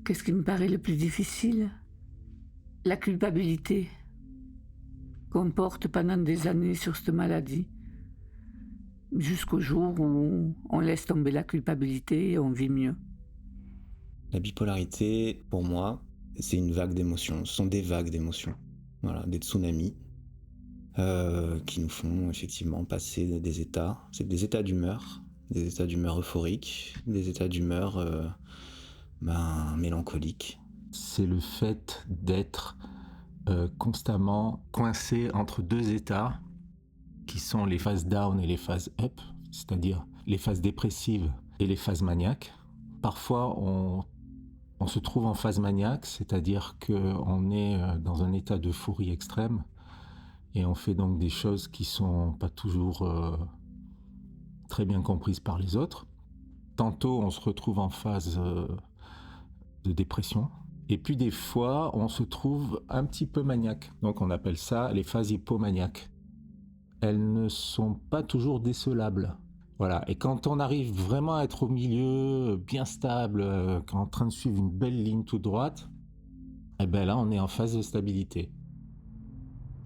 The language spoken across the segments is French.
Qu'est-ce qui me paraît le plus difficile? La culpabilité qu'on porte pendant des années sur cette maladie, jusqu'au jour où on laisse tomber la culpabilité et on vit mieux. La bipolarité, pour moi, c'est une vague d'émotions. Ce sont des vagues d'émotions. Voilà, des tsunamis qui nous font effectivement passer des états. C'est des états d'humeur euphoriques, des états d'humeur mélancoliques. C'est le fait d'être constamment coincé entre deux états qui sont les phases down et les phases up, c'est-à-dire les phases dépressives et les phases maniaques. Parfois, on se trouve en phase maniaque, c'est-à-dire qu'on est dans un état d'euphorie extrême et on fait donc des choses qui sont pas toujours très bien comprises par les autres. Tantôt, on se retrouve en phase de dépression. Et puis des fois, on se trouve un petit peu maniaque. Donc on appelle ça les phases hypomaniaques. Elles ne sont pas toujours décelables. Voilà. Et quand on arrive vraiment à être au milieu, bien stable, en train de suivre une belle ligne toute droite, eh ben là, on est en phase de stabilité.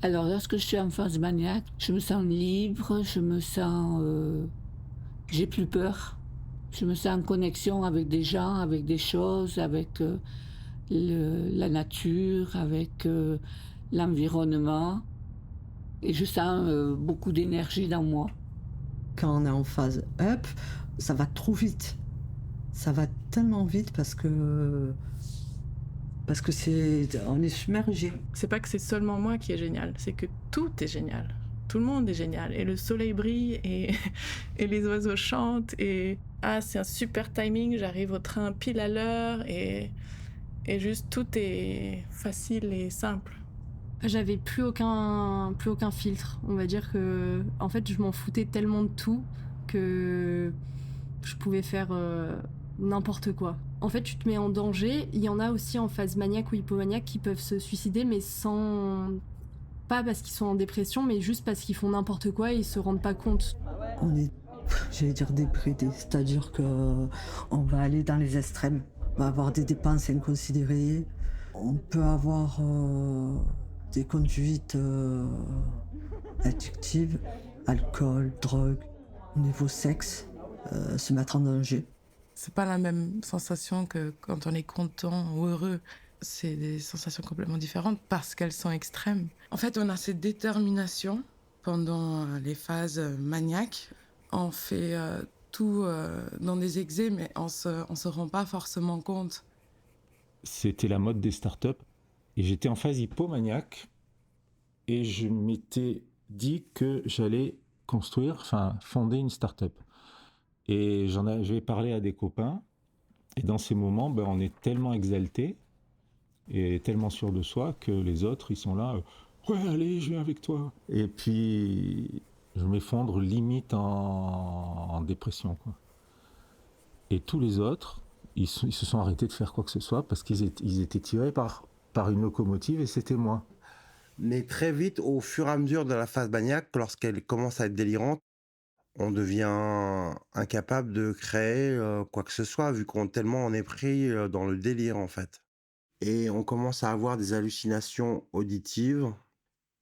Alors lorsque je suis en phase maniaque, je me sens libre, je me sens... j'ai plus peur. Je me sens en connexion avec des gens, avec des choses, avec la nature, avec l'environnement. Et je sens beaucoup d'énergie dans moi. Quand on est en phase up, ça va trop vite. Ça va tellement vite parce que on est submergé. C'est pas que c'est seulement moi qui est génial, c'est que tout est génial. Tout le monde est génial. Et le soleil brille et les oiseaux chantent et c'est un super timing, j'arrive au train pile à l'heure et juste tout est facile et simple. J'avais plus aucun filtre. On va dire que, en fait, je m'en foutais tellement de tout que je pouvais faire n'importe quoi. En fait, tu te mets en danger. Il y en a aussi en phase maniaque ou hypomaniaque qui peuvent se suicider, mais pas parce qu'ils sont en dépression, mais juste parce qu'ils font n'importe quoi et ils se rendent pas compte. On est, j'allais dire, débridé. C'est-à-dire que on va aller dans les extrêmes. On va avoir des dépenses inconsidérées. On peut avoir des conduites addictives, alcool, drogue, au niveau sexe, se mettre en danger. C'est pas la même sensation que quand on est content ou heureux. C'est des sensations complètement différentes parce qu'elles sont extrêmes. En fait, on a cette détermination pendant les phases maniaques. On fait tout dans des excès, mais on se rend pas forcément compte. C'était la mode des startups et j'étais en phase hypomaniaque et je m'étais dit que j'allais fonder une startup. Et j'avais parlé à des copains et dans ces moments, on est tellement exalté et tellement sûr de soi que les autres, ils sont là, ouais, allez, je viens avec toi. Et puis, je m'effondre limite en dépression, quoi. Et tous les autres, ils se sont arrêtés de faire quoi que ce soit parce qu'ils étaient tirés par une locomotive et c'était moi. Mais très vite, au fur et à mesure de la phase maniaque, lorsqu'elle commence à être délirante, on devient incapable de créer quoi que ce soit, vu tellement on est pris dans le délire, en fait. Et on commence à avoir des hallucinations auditives,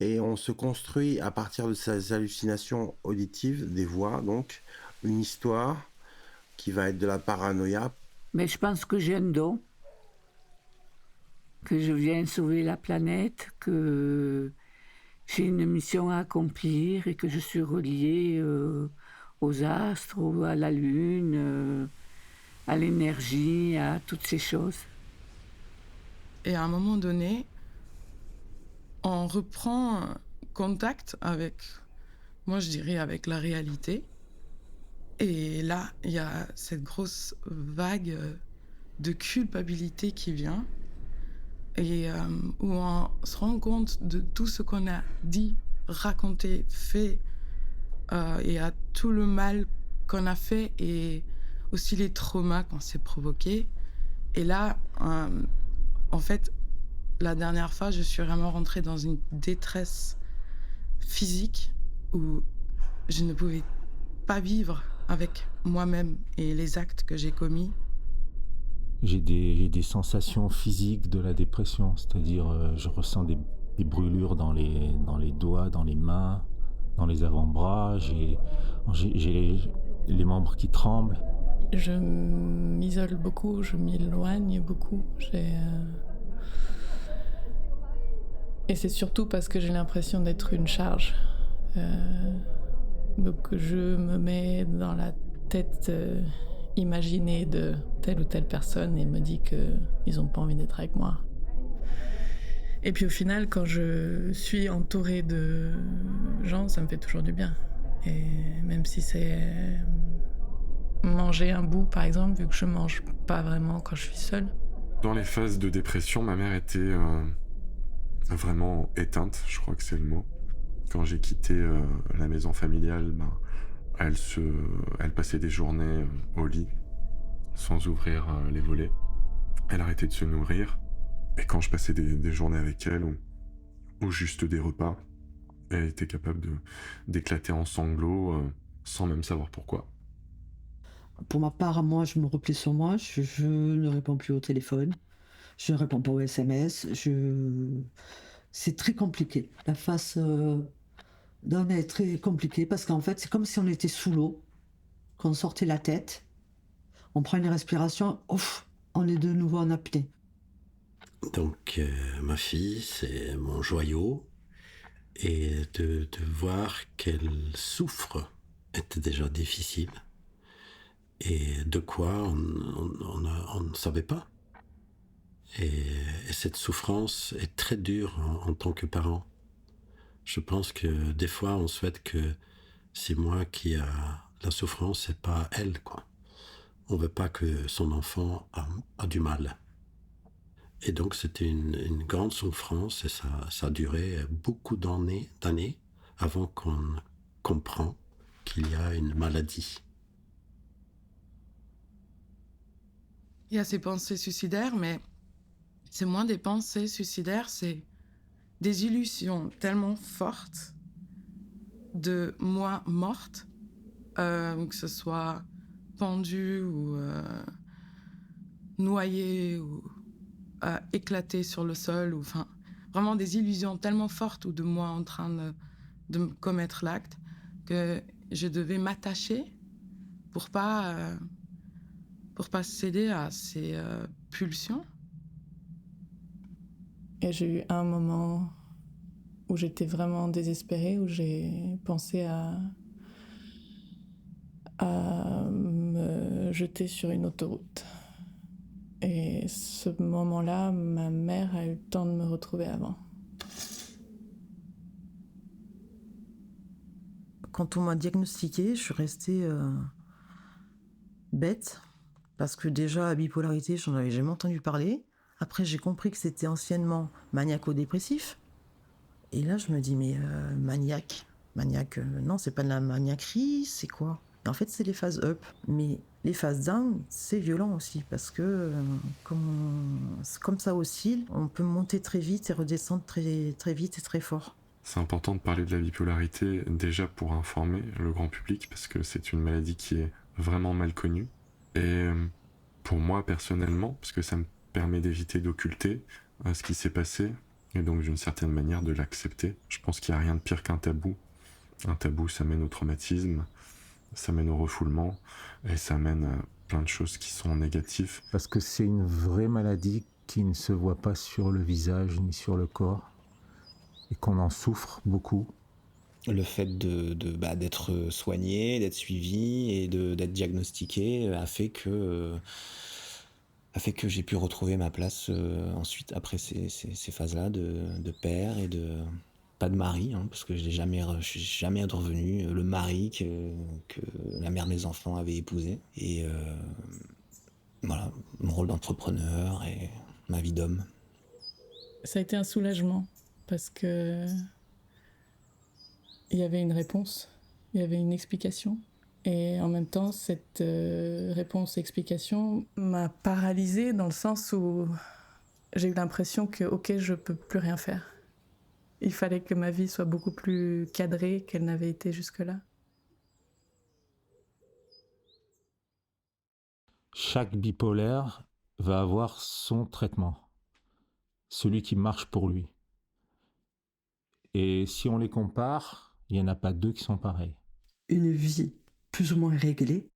et on se construit à partir de ces hallucinations auditives, des voix, donc, une histoire qui va être de la paranoïa. Mais je pense que j'ai un don, que je viens sauver la planète, que j'ai une mission à accomplir et que je suis reliée aux astres, à la lune, à l'énergie, à toutes ces choses. Et à un moment donné, on reprend contact avec, moi je dirais avec la réalité. Et là, il y a cette grosse vague de culpabilité qui vient et où on se rend compte de tout ce qu'on a dit, raconté, fait et à tout le mal qu'on a fait et aussi les traumas qu'on s'est provoqués. Et là, en fait, la dernière fois, je suis vraiment rentrée dans une détresse physique où je ne pouvais pas vivre avec moi-même et les actes que j'ai commis. j'ai des sensations physiques de la dépression, c'est-à-dire je ressens des brûlures dans les doigts, dans les mains, dans les avant-bras, j'ai les membres qui tremblent. Je m'isole beaucoup, je m'éloigne beaucoup. Et c'est surtout parce que j'ai l'impression d'être une charge. Donc je me mets dans la tête imaginée de telle ou telle personne et me dis qu'ils n'ont pas envie d'être avec moi. Et puis au final, quand je suis entourée de gens, ça me fait toujours du bien. Et même si c'est manger un bout, par exemple, vu que je mange pas vraiment quand je suis seule. Dans les phases de dépression, ma mère était vraiment éteinte, je crois que c'est le mot. Quand j'ai quitté la maison familiale, elle passait des journées au lit, sans ouvrir les volets. Elle arrêtait de se nourrir. Et quand je passais des journées avec elle, ou juste des repas, elle était capable d'éclater en sanglots sans même savoir pourquoi. Pour ma part, moi, je me replie sur moi. Je ne réponds plus au téléphone. Je ne réponds pas aux SMS. C'est très compliqué. La face d'un est très compliquée parce qu'en fait, c'est comme si on était sous l'eau, qu'on sortait la tête, on prend une respiration, ouf, on est de nouveau en apnée. Donc, ma fille, c'est mon joyau. Et de voir qu'elle souffre était déjà difficile. Et de quoi on ne savait pas. Et cette souffrance est très dure en tant que parent. Je pense que des fois, on souhaite que c'est moi qui a la souffrance et pas elle, quoi. On veut pas que son enfant a du mal. Et donc, c'était une grande souffrance et ça a duré beaucoup d'années avant qu'on comprend qu'il y a une maladie. Il y a ces pensées suicidaires, mais c'est moins des pensées suicidaires, c'est des illusions tellement fortes de moi morte, que ce soit pendue ou noyée ou éclatée sur le sol, ou enfin vraiment des illusions tellement fortes ou de moi en train de commettre l'acte que je devais m'attacher pour pas céder à ces pulsions. Et j'ai eu un moment où j'étais vraiment désespérée, où j'ai pensé à me jeter sur une autoroute. Et ce moment-là, ma mère a eu le temps de me retrouver avant. Quand on m'a diagnostiquée, je suis restée bête, parce que déjà, la bipolarité, j'en avais jamais entendu parler. Après, j'ai compris que c'était anciennement maniaco-dépressif. Et là, je me dis, mais maniaque, non, c'est pas de la maniaquerie, c'est quoi? Et en fait, c'est les phases up. Mais les phases down, c'est violent aussi, parce que comme ça oscille, on peut monter très vite et redescendre très, très vite et très fort. C'est important de parler de la bipolarité déjà pour informer le grand public, parce que c'est une maladie qui est vraiment mal connue. Et pour moi, personnellement, parce que ça me permet d'éviter d'occulter ce qui s'est passé, et donc d'une certaine manière de l'accepter. Je pense qu'il n'y a rien de pire qu'un tabou. Un tabou, ça mène au traumatisme, ça mène au refoulement, et ça mène à plein de choses qui sont négatives. Parce que c'est une vraie maladie qui ne se voit pas sur le visage ni sur le corps, et qu'on en souffre beaucoup. Le fait d'être soigné, d'être suivi et d'être diagnostiqué a fait que j'ai pu retrouver ma place ensuite, après ces phases-là de père et pas de mari, hein, parce que je suis jamais revenu le mari que la mère de mes enfants avait épousé. Et voilà, mon rôle d'entrepreneur et ma vie d'homme. Ça a été un soulagement, parce que il y avait une réponse, il y avait une explication. Et en même temps, cette réponse-explication m'a paralysée dans le sens où j'ai eu l'impression que, ok, je peux plus rien faire. Il fallait que ma vie soit beaucoup plus cadrée qu'elle n'avait été jusque-là. Chaque bipolaire va avoir son traitement, celui qui marche pour lui. Et si on les compare, il n'y en a pas deux qui sont pareils. Une vie plus ou moins réglée,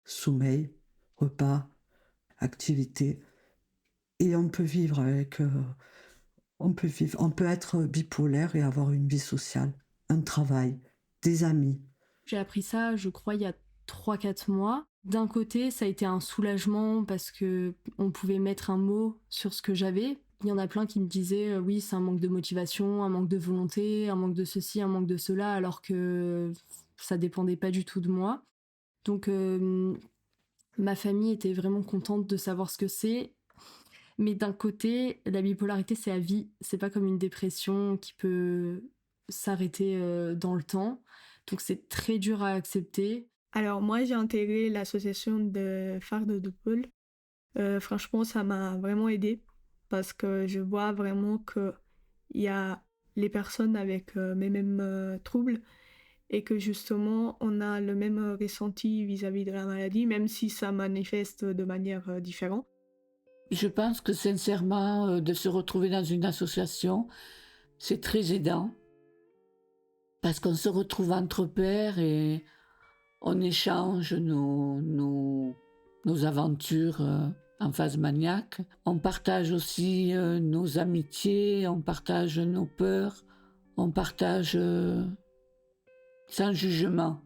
sommeil, repas, activité, et on peut vivre avec... on peut être bipolaire et avoir une vie sociale, un travail, des amis. J'ai appris ça, je crois, il y a 3-4 mois. D'un côté, ça a été un soulagement parce que on pouvait mettre un mot sur ce que j'avais. Il y en a plein qui me disaient oui, c'est un manque de motivation, un manque de volonté, un manque de ceci, un manque de cela, alors que ça dépendait pas du tout de moi. Donc ma famille était vraiment contente de savoir ce que c'est. Mais d'un côté, la bipolarité, c'est à vie. C'est pas comme une dépression qui peut s'arrêter dans le temps. Donc c'est très dur à accepter. Alors moi, j'ai intégré l'association de Phare de Pôle. Franchement, ça m'a vraiment aidée parce que je vois vraiment qu'il y a les personnes avec mes mêmes troubles et que justement, on a le même ressenti vis-à-vis de la maladie, même si ça manifeste de manière différente. Je pense que sincèrement, de se retrouver dans une association, c'est très aidant. Parce qu'on se retrouve entre pairs et on échange nos aventures en phase maniaque. On partage aussi nos amitiés, on partage nos peurs, on partage sans jugement.